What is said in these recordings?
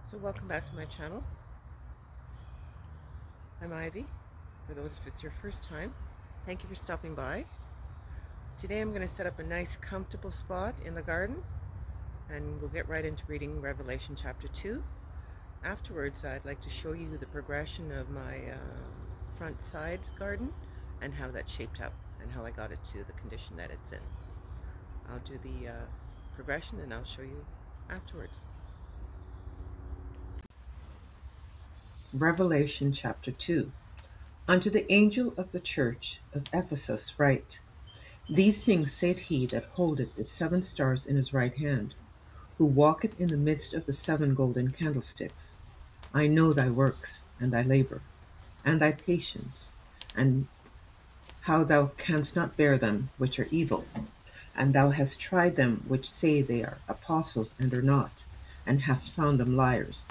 So welcome back to my channel. I'm Ivy. For those if it's your first time, thank you for stopping by. Today I'm going to set up a nice comfortable spot in the garden and we'll get right into reading Revelation chapter 2. Afterwards I'd like to show you the progression of my front side garden and how that shaped up and how I got it to the condition that it's in. I'll do the progression and I'll show you afterwards. Revelation chapter 2. Unto the angel of the church of Ephesus write, These things saith he that holdeth the 7 stars in his right hand, who walketh in the midst of the 7 golden candlesticks. I know thy works, and thy labor, and thy patience, and how thou canst not bear them which are evil. And thou hast tried them which say they are apostles and are not, and hast found them liars,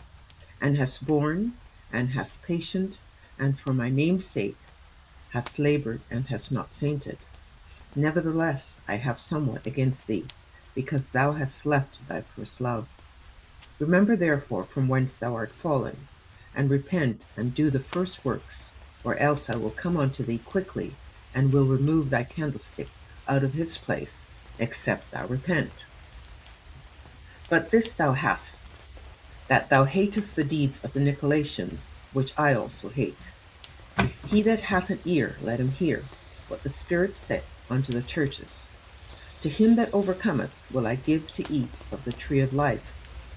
and hast borne, and hast patient, and for my name's sake hast labored, and hast not fainted. Nevertheless, I have somewhat against thee, because thou hast left thy first love. Remember therefore from whence thou art fallen, and repent, and do the first works, or else I will come unto thee quickly, and will remove thy candlestick out of his place, except thou repent. But this thou hast, that thou hatest the deeds of the Nicolaitans, which I also hate. He that hath an ear, let him hear what the Spirit saith unto the churches. To him that overcometh will I give to eat of the tree of life,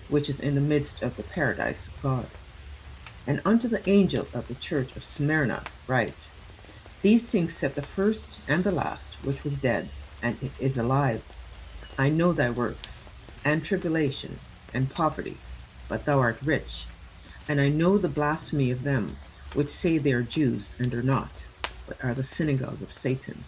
which is in the midst of the paradise of God. And unto the angel of the church of Smyrna write, These things saith the first and the last, which was dead, and is alive. I know thy works, and tribulation, and poverty, but thou art rich. And I know the blasphemy of them which say they are Jews and are not, but are the synagogue of Satan.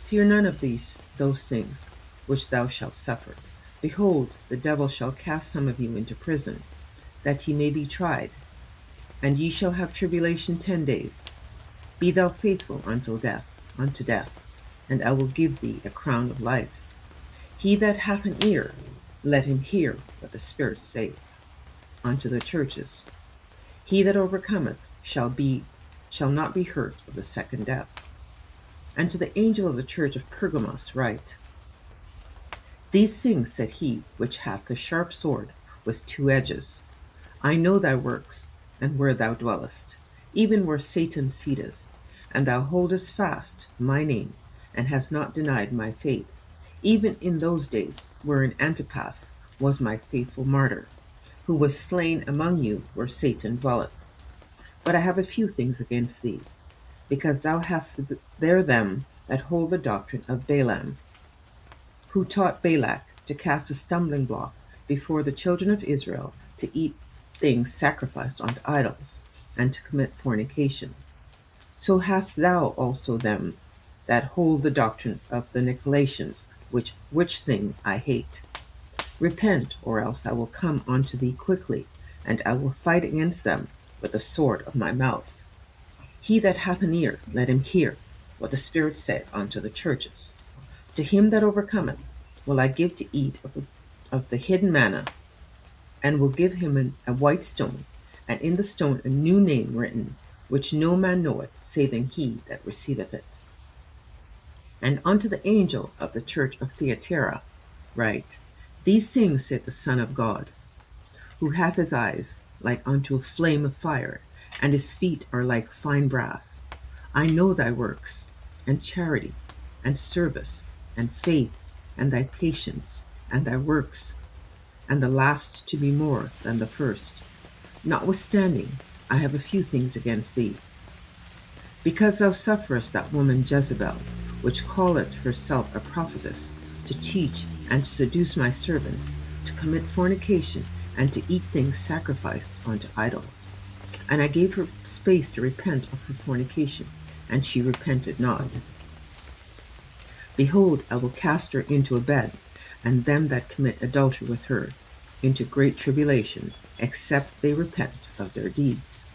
Fear none of those things which thou shalt suffer. Behold, the devil shall cast some of you into prison, that ye may be tried, and ye shall have tribulation 10 days. Be thou faithful unto death, and I will give thee a crown of life. He that hath an ear, let him hear what the Spirit saith unto the churches. He that overcometh shall not be hurt of the second death. And to the angel of the church of Pergamos write, These things said he which hath the sharp sword with 2 edges. I know thy works, and where thou dwellest, even where Satan sitteth, and thou holdest fast my name, and hast not denied my faith, even in those days wherein Antipas was my faithful martyr, who was slain among you where Satan dwelleth. But I have a few things against thee, because thou hast there them that hold the doctrine of Balaam, who taught Balak to cast a stumbling block before the children of Israel, to eat things sacrificed unto idols, and to commit fornication. So hast thou also them that hold the doctrine of the Nicolaitans, which thing I hate. Repent, or else I will come unto thee quickly, and I will fight against them with the sword of my mouth. He that hath an ear, let him hear what the Spirit saith unto the churches. To him that overcometh will I give to eat of the hidden manna, and will give him a white stone, and in the stone a new name written, which no man knoweth, saving he that receiveth it. And unto the angel of the church of Thyatira write, These things saith the Son of God, who hath his eyes like unto a flame of fire, and his feet are like fine brass. I know thy works, and charity, and service, and faith, and thy patience, and thy works, and the last to be more than the first. Notwithstanding, I have a few things against thee, because thou sufferest that woman Jezebel, which calleth herself a prophetess, to teach and to seduce my servants, to commit fornication, and to eat things sacrificed unto idols. And I gave her space to repent of her fornication, and she repented not. Behold, I will cast her into a bed, and them that commit adultery with her into great tribulation, except they repent of their deeds.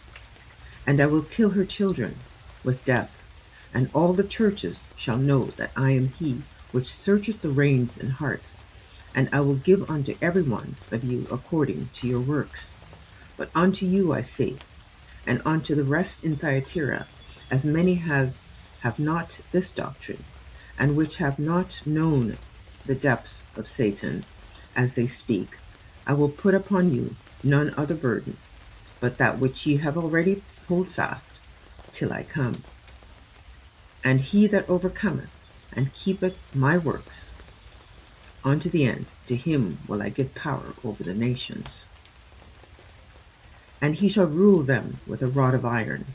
And I will kill her children with death, and all the churches shall know that I am he which searcheth the reins and hearts, and I will give unto every one of you according to your works. But unto you I say, and unto the rest in Thyatira, as many as have not this doctrine, and which have not known the depths of Satan, as they speak, I will put upon you none other burden, but that which ye have already hold fast, till I come. And he that overcometh and keepeth my works unto the end, to him will I give power over the nations. And he shall rule them with a rod of iron.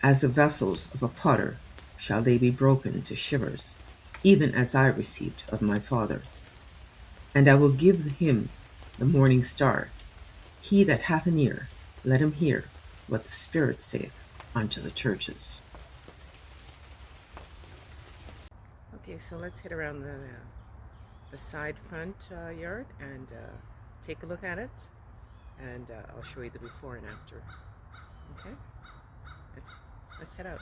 As the vessels of a potter shall they be broken to shivers, even as I received of my Father. And I will give him the morning star. He that hath an ear, let him hear what the Spirit saith unto the churches. Okay, so let's head around the side front yard and take a look at it, and I'll show you the before and after. Okay, let's head out.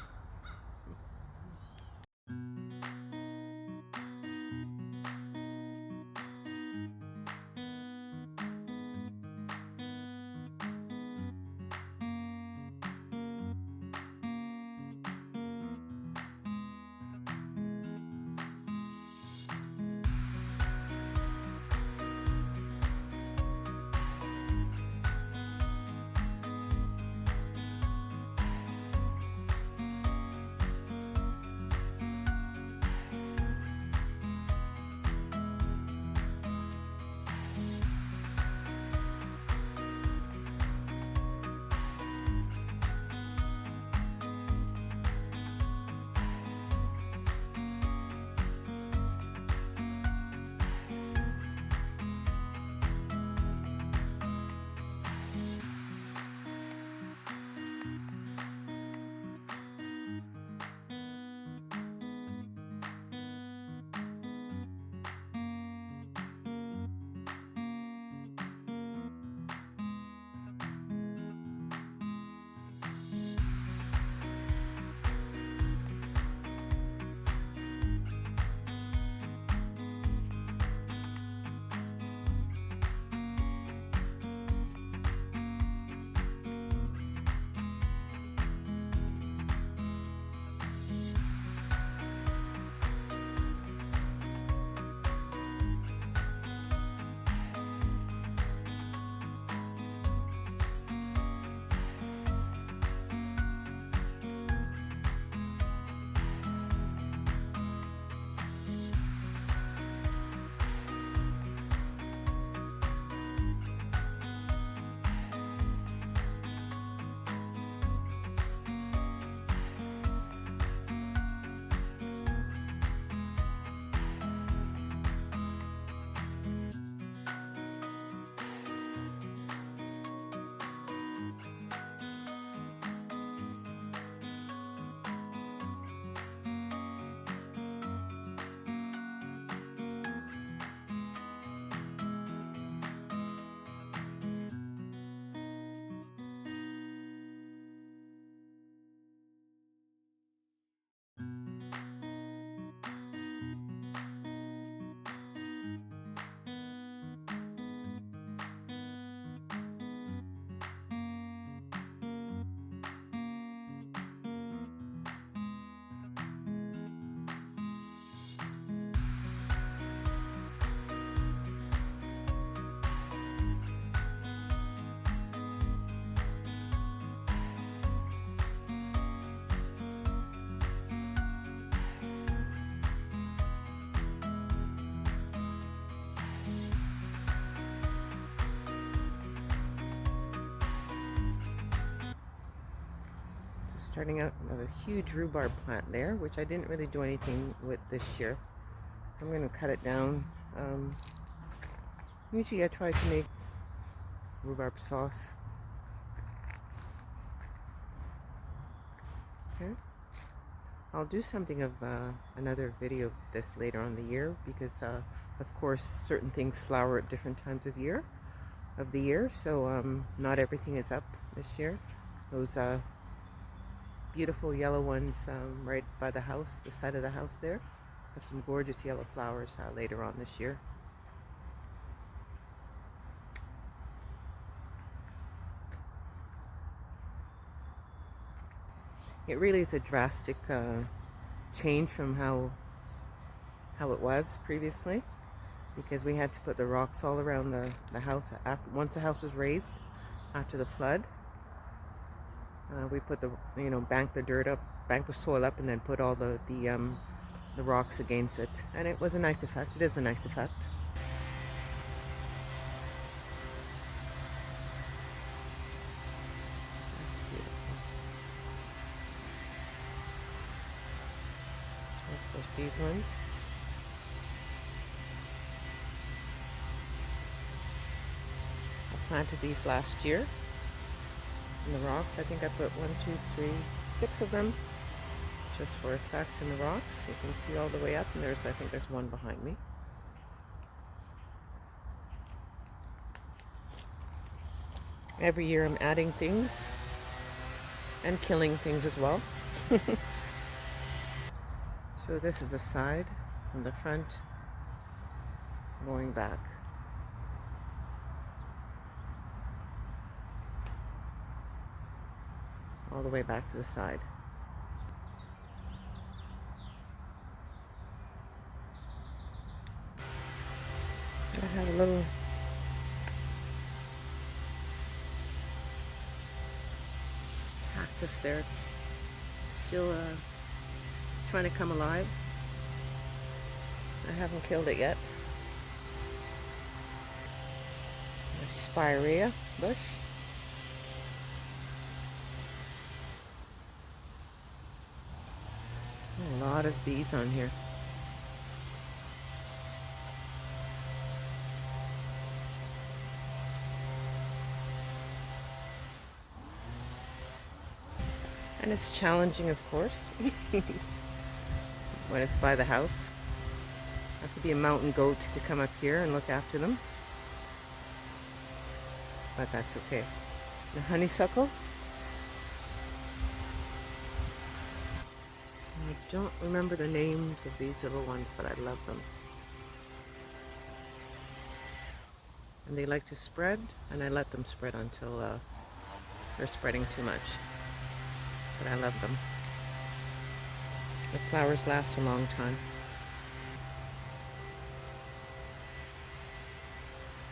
Starting out another huge rhubarb plant there, which I didn't really do anything with this year. I'm going to cut it down. Usually I try to make rhubarb sauce. Okay. I'll do something of another video of this later on the year, because of course certain things flower at different times of the year, so not everything is up this year. Those beautiful yellow ones right by the house, the side of the house there, have some gorgeous yellow flowers later on this year. It really is a drastic change from how it was previously, because we had to put the rocks all around the house once the house was raised after the flood. We put bank the dirt up, bank the soil up, and then put all the rocks against it, and it was a nice effect. It is a nice effect. That's beautiful. Of course, these ones. I planted these last year in the rocks. I think I put 1, 2, 3, 6 of them just for effect in the rocks. You can see all the way up, and I think there's one behind me. Every year I'm adding things and killing things as well. So this is the side from the front going back. All the way back to the side. I have a little cactus there. It's still trying to come alive. I haven't killed it yet. A spirea bush. A lot of bees on here. And it's challenging, of course, when it's by the house. I have to be a mountain goat to come up here and look after them. But that's okay. The honeysuckle. I don't remember the names of these little ones, but I love them. And they like to spread, and I let them spread until they're spreading too much. But I love them. The flowers last a long time.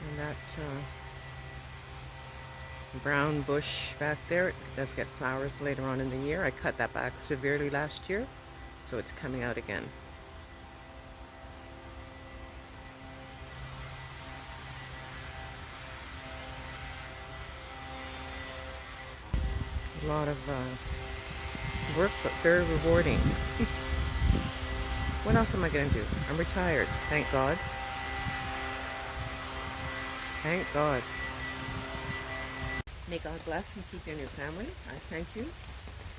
And that brown bush back there, it does get flowers later on in the year. I cut that back severely last year, so it's coming out again. A lot of work, but very rewarding. What else am I going to do? I'm retired, thank God. Thank God. May God bless and keep you and your family. I thank you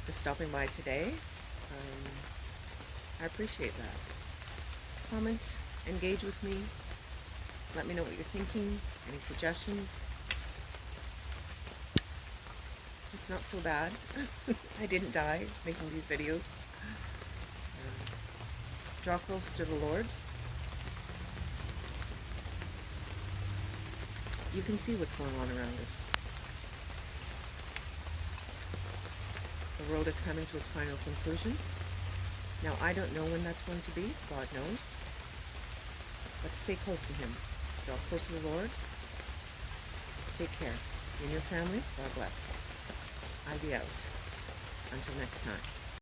for stopping by today. I appreciate that. Comment, engage with me. Let me know what you're thinking. Any suggestions? It's not so bad. I didn't die making these videos. Draw close to the Lord. You can see what's going on around us. The world is coming to its final conclusion. Now, I don't know when that's going to be. God knows. But stay close to Him. Draw close to the Lord. Take care. You and your family, God bless. I be out. Until next time.